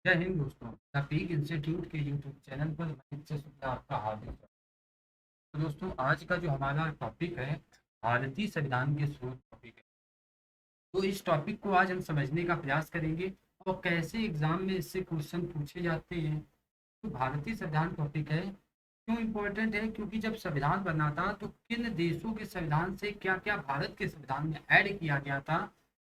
जय हिंद दोस्तों। The peak institute के यूट्यूब चैनल पर मैं से आपका हार्दिक स्वागत। तो दोस्तों, आज का जो हमारा टॉपिक है, भारतीय संविधान के स्रोत टॉपिक है। तो इस टॉपिक को आज हम समझने का प्रयास करेंगे और कैसे एग्जाम में इससे क्वेश्चन पूछे जाते हैं। तो भारतीय संविधान टॉपिक है, क्यों इम्पोर्टेंट है? क्योंकि जब संविधान बना था तो किन देशों के संविधान से क्या क्या भारत के संविधान में ऐड किया गया था।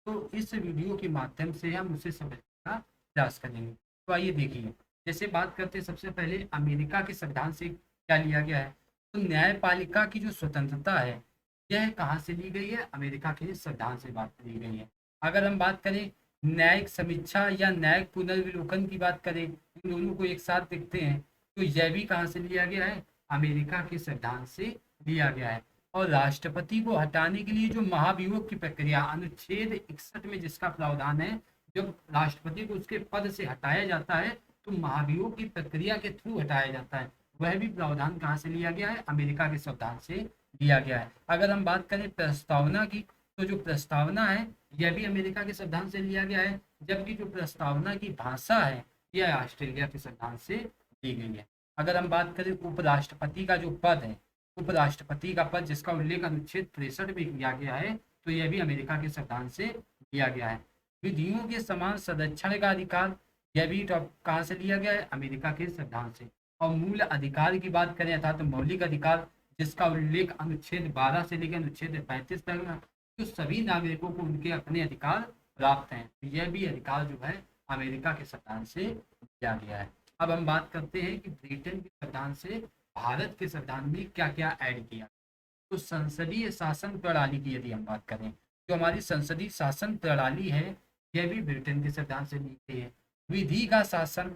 तो इस वीडियो के माध्यम से हम उसे समझने का प्रयास करेंगे। तो आइए देखिए, जैसे बात करते हैं, सबसे पहले अमेरिका के संविधान से क्या लिया गया है। तो न्यायपालिका की जो स्वतंत्रता है, यह कहाँ से ली गई है? अमेरिका के संविधान से बात ली गई है। अगर हम बात करें न्यायिक समीक्षा या न्यायिक पुनर्विलोकन की बात करें, इन दोनों को एक साथ देखते हैं, तो यह भी कहाँ से लिया गया है? अमेरिका के संविधान से लिया गया है। और राष्ट्रपति को हटाने के लिए जो महाभियोग की प्रक्रिया अनुच्छेद 61 में जिसका प्रावधान है, जब राष्ट्रपति को उसके पद से हटाया जाता है तो महाभियोग की प्रक्रिया के थ्रू हटाया जाता है, वह भी प्रावधान कहाँ से लिया गया है? अमेरिका के संविधान से लिया गया है। अगर हम बात करें प्रस्तावना की, तो जो प्रस्तावना है यह भी अमेरिका के संविधान से लिया गया है, जबकि जो प्रस्तावना की भाषा है यह ऑस्ट्रेलिया के संविधान से ली गई है। अगर हम बात करें उपराष्ट्रपति का जो पद है, उपराष्ट्रपति का पद जिसका उल्लेख अनुच्छेद 63 में किया गया है, तो यह भी अमेरिका के संविधान से लिया गया है। विधियों के समान संरक्षण का अधिकार, यह भी कहाँ से लिया गया है? अमेरिका के संविधान से। और मूल अधिकार की बात करें अर्थात तो मौलिक अधिकार, जिसका उल्लेख अनुच्छेद 12 से लेकर अनुच्छेद 35 तक, तो सभी नागरिकों को उनके अपने अधिकार प्राप्त हैं, तो यह भी अधिकार जो है अमेरिका के संविधान से लिया गया है। अब हम बात करते हैं कि ब्रिटेन के संविधान से भारत के संविधान में क्या क्या ऐड किया। तो संसदीय शासन प्रणाली की यदि हम बात करें, जो हमारी संसदीय शासन प्रणाली है, यह भी ब्रिटेन के संविधान से ली गई है। विधि का शासन,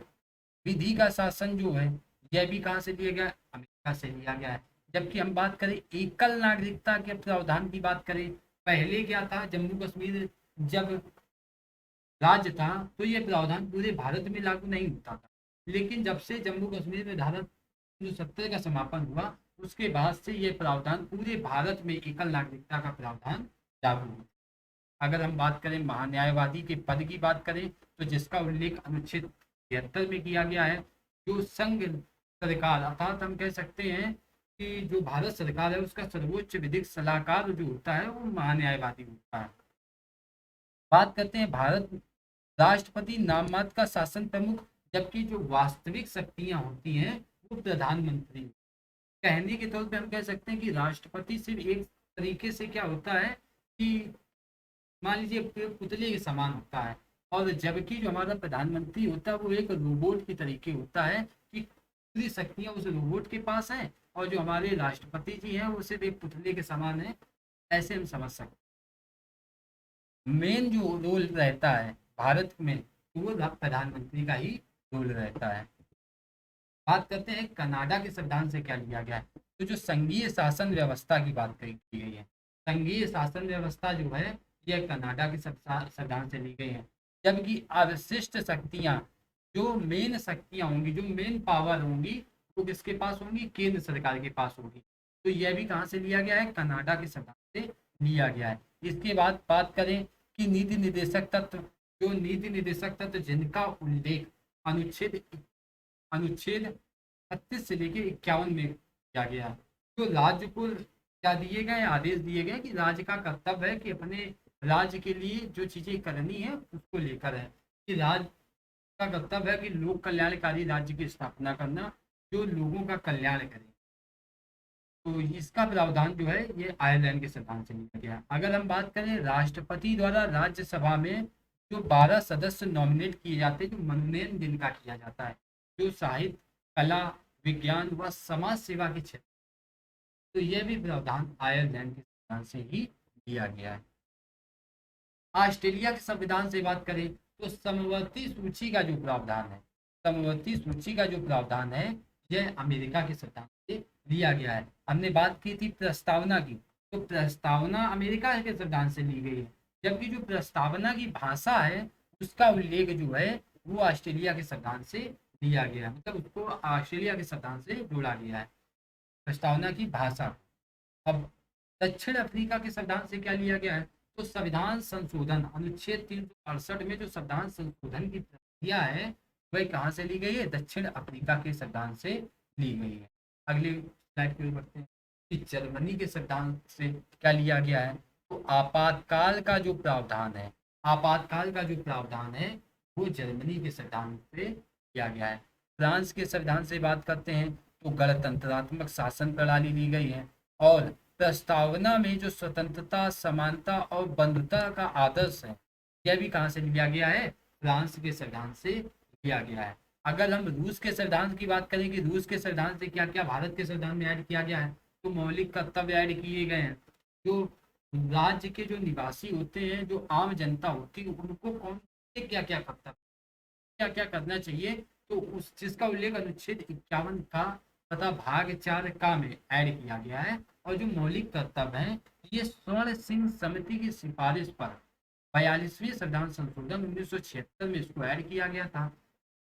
विधि का शासन जो है यह भी कहाँ से लिया गया? अमेरिका से लिया गया है। जबकि हम बात करें एकल नागरिकता के प्रावधान की बात करें, पहले क्या था, जम्मू कश्मीर जब राज्य था तो ये प्रावधान पूरे भारत में लागू नहीं होता था, लेकिन जब से जम्मू कश्मीर में धारा 370 का समापन हुआ, उसके बाद से ये प्रावधान पूरे भारत में एकल नागरिकता का प्रावधान लागू हुआ। अगर हम बात करें महान्यायवादी के पद की बात करें, तो जिसका उल्लेख अनुच्छेद 73 में किया गया है, जो संघ सरकार अर्थात हम कह सकते हैं कि जो भारत सरकार है उसका सर्वोच्च विधिक सलाहकार जो होता है वो महान्यायवादी होता है। बात करते हैं भारत राष्ट्रपति नाममात्र का शासन प्रमुख, जबकि जो वास्तविक शक्तियां होती हैं वो प्रधानमंत्री। कहने के तौर पे हम कह सकते हैं कि राष्ट्रपति सिर्फ एक तरीके से क्या होता है कि मान लीजिए पुतले के समान होता है, और जबकि जो हमारा प्रधानमंत्री होता है वो एक रोबोट की तरीके होता है कि पूरी शक्तियां उस रोबोट के पास हैं, और जो हमारे राष्ट्रपति जी हैं वो सिर्फ एक पुतले के समान है। ऐसे हम समझ सकते हैं। मेन जो रोल रहता है भारत में, वो प्रधानमंत्री का ही रोल रहता है। बात करते हैं कनाडा के संविधान से क्या लिया गया है। तो जो संघीय शासन व्यवस्था की बात की गई है, संघीय शासन व्यवस्था जो है यह कनाडा के संविधान से ली गई है। जबकि अवशिष्ट शक्तियां, जो मेन शक्तियां होंगी, जो मेन पावर होंगी, वो किसके पास होंगी? केंद्र सरकार के पास होगी। तो यह भी कहाँ से लिया गया है? कनाडा के संविधान से लिया गया है। इसके बाद बात करें कि नीति निर्देशक तत्व, जो नीति निर्देशक तत्व जिनका उल्लेख अनुच्छेद अनुच्छेद 36 से लेके 51 में किया गया, तो राज्य को क्या दिए गए? आदेश दिए गए कि राज्य का कर्तव्य है कि अपने राज्य के लिए जो चीजें करनी है उसको लेकर है, कि राज्य का कर्तव्य है कि लोक कल्याणकारी राज्य की स्थापना करना, जो लोगों का कल्याण करे। तो इसका प्रावधान जो है ये आयरलैंड के संविधान से लिया गया। अगर हम बात करें राष्ट्रपति द्वारा राज्यसभा में जो 12 सदस्य नॉमिनेट किए जाते हैं, जो मनोनयन जिनका किया जाता है, जो साहित्य, कला, विज्ञान व समाज सेवा के क्षेत्र, तो यह भी प्रावधान आयरलैंड के संविधान से ही लिया गया है। ऑस्ट्रेलिया के संविधान से बात करें तो समवर्ती सूची का जो प्रावधान है, समवर्ती सूची का जो प्रावधान है, यह अमेरिका के संविधान से लिया गया है। हमने बात की थी प्रस्तावना की, तो प्रस्तावना अमेरिका के संविधान से ली गई है, जबकि जो प्रस्तावना की भाषा है उसका उल्लेख जो है वो ऑस्ट्रेलिया के संविधान से लिया गया है, मतलब उसको ऑस्ट्रेलिया के संविधान से जोड़ा गया है, प्रस्तावना की भाषा। अब दक्षिण अफ्रीका के संविधान से क्या लिया गया है? तो संविधान संशोधन अनुच्छेद 368 में जो संविधान संशोधन की प्रक्रिया है, वह कहाँ से ली गई है? दक्षिण अफ्रीका के संविधान से ली गई है। अगली स्लाइड पे बढ़ते हैं कि जर्मनी के संविधान से क्या लिया गया है। तो आपातकाल का जो प्रावधान है, आपातकाल का जो प्रावधान है वो जर्मनी के संविधान से लिया गया है। फ्रांस के संविधान से बात करते हैं तो गणतंत्रात्मक शासन प्रणाली ली गई है, और प्रस्तावना में जो स्वतंत्रता, समानता और बंधुता का आदर्श है, यह भी कहाँ से लिया गया है? फ्रांस के संविधान से लिया गया है। अगर हम रूस के संविधान की बात करें कि रूस के संविधान से क्या क्या भारत के संविधान में ऐड किया गया है, तो मौलिक कर्तव्य ऐड किए गए हैं। जो राज्य के जो निवासी होते हैं, जो आम जनता होती है, उनको कौन से क्या क्या कर्तव्य, क्या क्या करना चाहिए, तो उस चीज का उल्लेख अनुच्छेद 51 का तथा भाग 4 का में ऐड किया गया है। और जो मौलिक कर्तव्य है, ये स्वर्ण सिंह समिति की सिफारिश पर 42वें संविधान संशोधन 1976 में इसको ऐड किया गया था।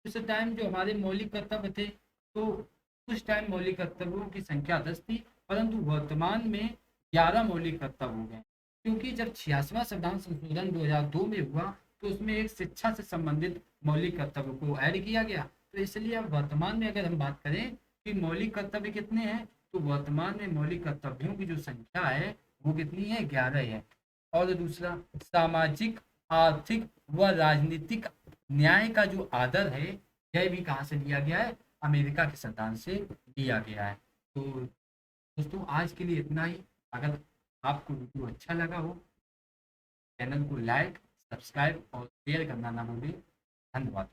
उस टाइम जो हमारे मौलिक कर्तव्य थे, तो उस टाइम मौलिक कर्तव्यों की संख्या 10 थी, परंतु वर्तमान में 11 मौलिक कर्तव्य हो गए, क्योंकि जब 86वां संविधान संशोधन 2002 में हुआ, तो उसमें एक शिक्षा से संबंधित मौलिक कर्तव्य को ऐड किया गया। तो इसलिए अब वर्तमान में अगर हम बात करें कि मौलिक कर्तव्य कितने हैं, तो वर्तमान में मौलिक कर्तव्यों की जो संख्या है वो कितनी है? 11 है। और दूसरा, सामाजिक, आर्थिक व राजनीतिक न्याय का जो आदर है, यह भी कहाँ से लिया गया है? अमेरिका के संविधान से लिया गया है। तो दोस्तों आज के लिए इतना ही। अगर आपको वीडियो अच्छा लगा हो, चैनल को लाइक, सब्सक्राइब और शेयर करना ना भूलें। धन्यवाद।